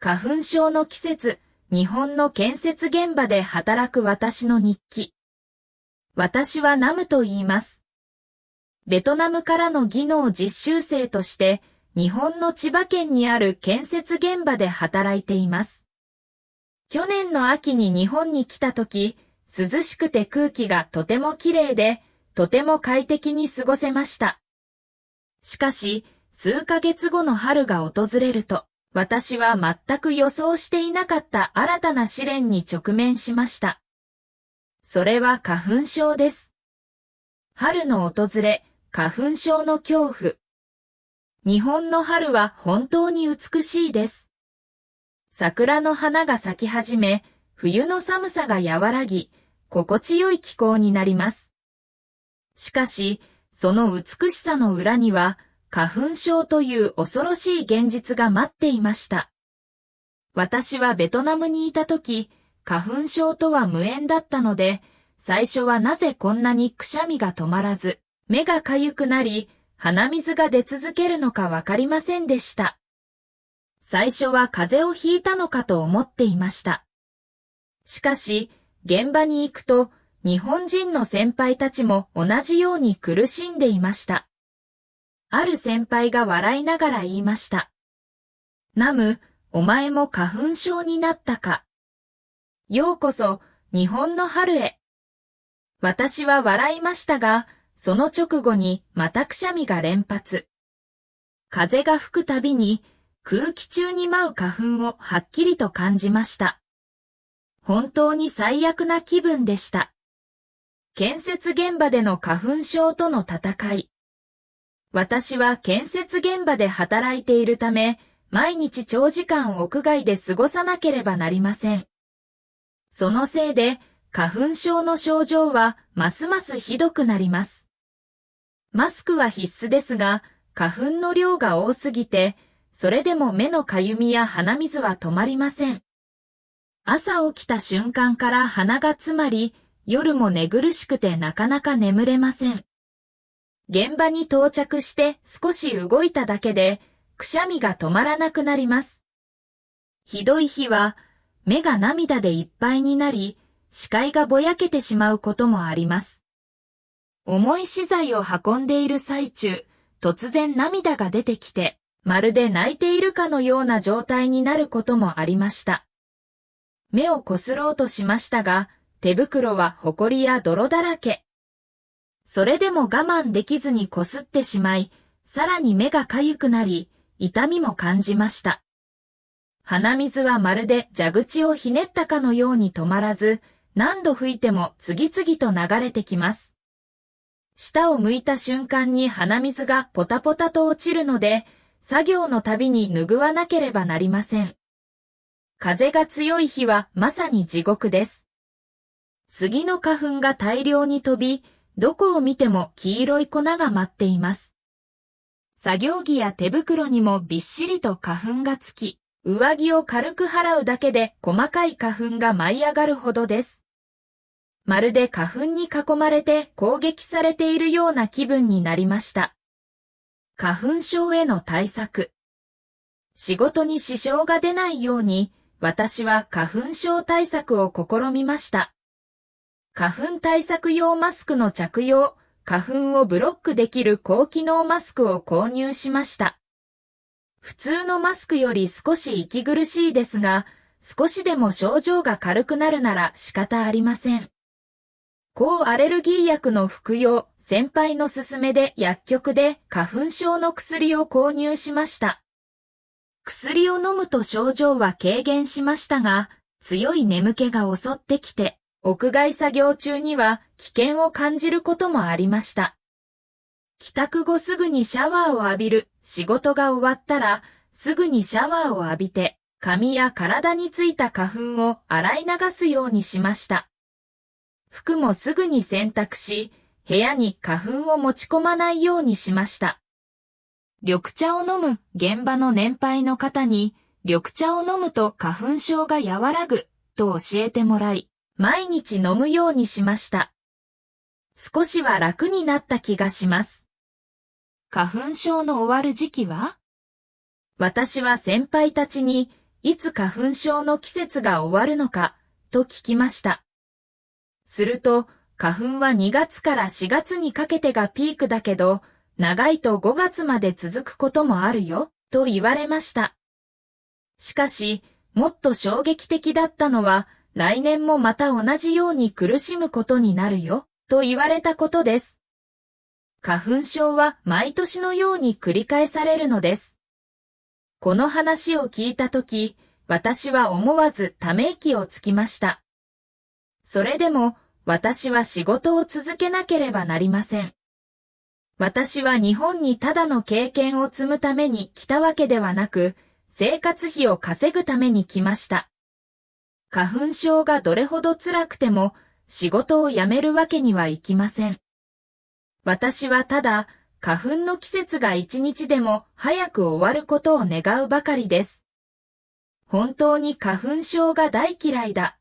花粉症の季節、日本の建設現場で働く私の日記。私はナムと言います。ベトナムからの技能実習生として、日本の千葉県にある建設現場で働いています。去年の秋に日本に来た時、涼しくて空気がとても綺麗で、とても快適に過ごせました。しかし、数ヶ月後の春が訪れると、私は全く予想していなかった新たな試練に直面しました。それは花粉症です。春の訪れ、花粉症の恐怖。日本の春は本当に美しいです。桜の花が咲き始め、冬の寒さが和らぎ、心地よい気候になります。しかし、その美しさの裏には、花粉症という恐ろしい現実が待っていました。私はベトナムにいたとき、花粉症とは無縁だったので、最初はなぜこんなにくしゃみが止まらず、目がかゆくなり、鼻水が出続けるのかわかりませんでした。最初は風邪をひいたのかと思っていました。しかし、現場に行くと、日本人の先輩たちも同じように苦しんでいました。ある先輩が笑いながら言いました。ナム、お前も花粉症になったか。ようこそ、日本の春へ。私は笑いましたが、その直後にまたくしゃみが連発。風が吹くたびに、空気中に舞う花粉をはっきりと感じました。本当に最悪な気分でした。建設現場での花粉症との戦い。私は建設現場で働いているため、毎日長時間屋外で過ごさなければなりません。そのせいで、花粉症の症状はますますひどくなります。マスクは必須ですが、花粉の量が多すぎて、それでも目のかゆみや鼻水は止まりません。朝起きた瞬間から鼻が詰まり、夜も寝苦しくてなかなか眠れません。現場に到着して少し動いただけで、くしゃみが止まらなくなります。ひどい日は、目が涙でいっぱいになり、視界がぼやけてしまうこともあります。重い資材を運んでいる最中、突然涙が出てきて、まるで泣いているかのような状態になることもありました。目をこすろうとしましたが、手袋はほこりや泥だらけ。それでも我慢できずにこすってしまい、さらに目がかゆくなり、痛みも感じました。鼻水はまるで蛇口をひねったかのように止まらず、何度吹いても次々と流れてきます。下を向いた瞬間に鼻水がポタポタと落ちるので、作業のたびに拭わなければなりません。風が強い日はまさに地獄です。杉の花粉が大量に飛び、どこを見ても黄色い粉が舞っています。作業着や手袋にもびっしりと花粉がつき、上着を軽く払うだけで細かい花粉が舞い上がるほどです。まるで花粉に囲まれて攻撃されているような気分になりました。花粉症への対策。仕事に支障が出ないように、私は花粉症対策を試みました。花粉対策用マスクの着用、花粉をブロックできる高機能マスクを購入しました。普通のマスクより少し息苦しいですが、少しでも症状が軽くなるなら仕方ありません。抗アレルギー薬の服用、先輩の勧めで薬局で花粉症の薬を購入しました。薬を飲むと症状は軽減しましたが、強い眠気が襲ってきて、屋外作業中には危険を感じることもありました。帰宅後すぐにシャワーを浴びる、仕事が終わったらすぐにシャワーを浴びて、髪や体についた花粉を洗い流すようにしました。服もすぐに洗濯し、部屋に花粉を持ち込まないようにしました。緑茶を飲む現場の年配の方に、緑茶を飲むと花粉症が和らぐと教えてもらい、毎日飲むようにしました。少しは楽になった気がします。花粉症の終わる時期は？私は先輩たちにいつ花粉症の季節が終わるのか、と聞きました。すると、花粉は2月から4月にかけてがピークだけど、長いと5月まで続くこともあるよ、と言われました。しかし、もっと衝撃的だったのは、来年もまた同じように苦しむことになるよ、と言われたことです。花粉症は毎年のように繰り返されるのです。この話を聞いたとき、私は思わずため息をつきました。それでも、私は仕事を続けなければなりません。私は日本にただの経験を積むために来たわけではなく、生活費を稼ぐために来ました。花粉症がどれほど辛くても仕事を辞めるわけにはいきません。私はただ花粉の季節が一日でも早く終わることを願うばかりです。本当に花粉症が大嫌いだ。